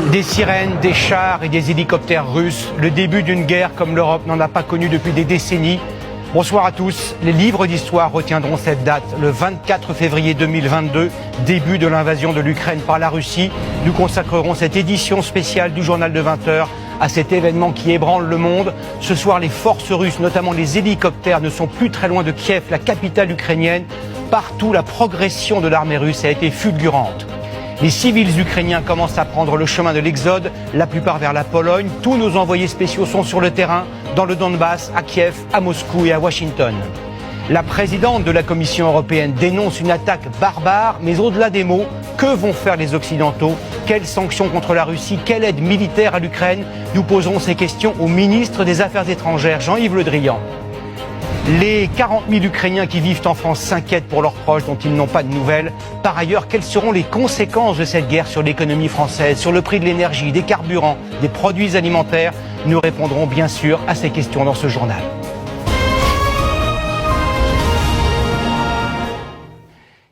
Des sirènes, des chars et des hélicoptères russes, le début d'une guerre comme l'Europe n'en a pas connu depuis des décennies. Bonsoir à tous. Les livres d'histoire retiendront cette date, le 24 février 2022, début de l'invasion de l'Ukraine par la Russie. Nous consacrerons cette édition spéciale du journal de 20h à cet événement qui ébranle le monde. Ce soir, les forces russes, notamment les hélicoptères, ne sont plus très loin de Kiev, la capitale ukrainienne. Partout, la progression de l'armée russe a été fulgurante. Les civils ukrainiens commencent à prendre le chemin de l'exode, la plupart vers la Pologne. Tous nos envoyés spéciaux sont sur le terrain, dans le Donbass, à Kiev, à Moscou et à Washington. La présidente de la Commission européenne dénonce une attaque barbare, mais au-delà des mots, que vont faire les Occidentaux? Quelles sanctions contre la Russie? Quelle aide militaire à l'Ukraine? Nous poserons ces questions au ministre des Affaires étrangères, Jean-Yves Le Drian. Les 40 000 Ukrainiens qui vivent en France s'inquiètent pour leurs proches dont ils n'ont pas de nouvelles. Par ailleurs, quelles seront les conséquences de cette guerre sur l'économie française, sur le prix de l'énergie, des carburants, des produits alimentaires? Nous répondrons bien sûr à ces questions dans ce journal.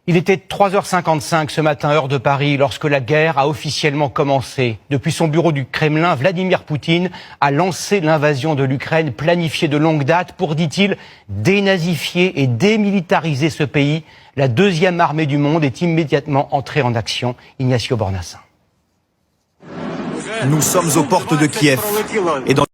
Il était 3h55 ce matin, heure de Paris, lorsque la guerre a officiellement commencé. Depuis son bureau du Kremlin, Vladimir Poutine a lancé l'invasion de l'Ukraine, planifiée de longue date pour, dit-il, dénazifier et démilitariser ce pays. La deuxième armée du monde est immédiatement entrée en action. Ignacio Bornassin. Nous sommes aux portes de Kiev et dans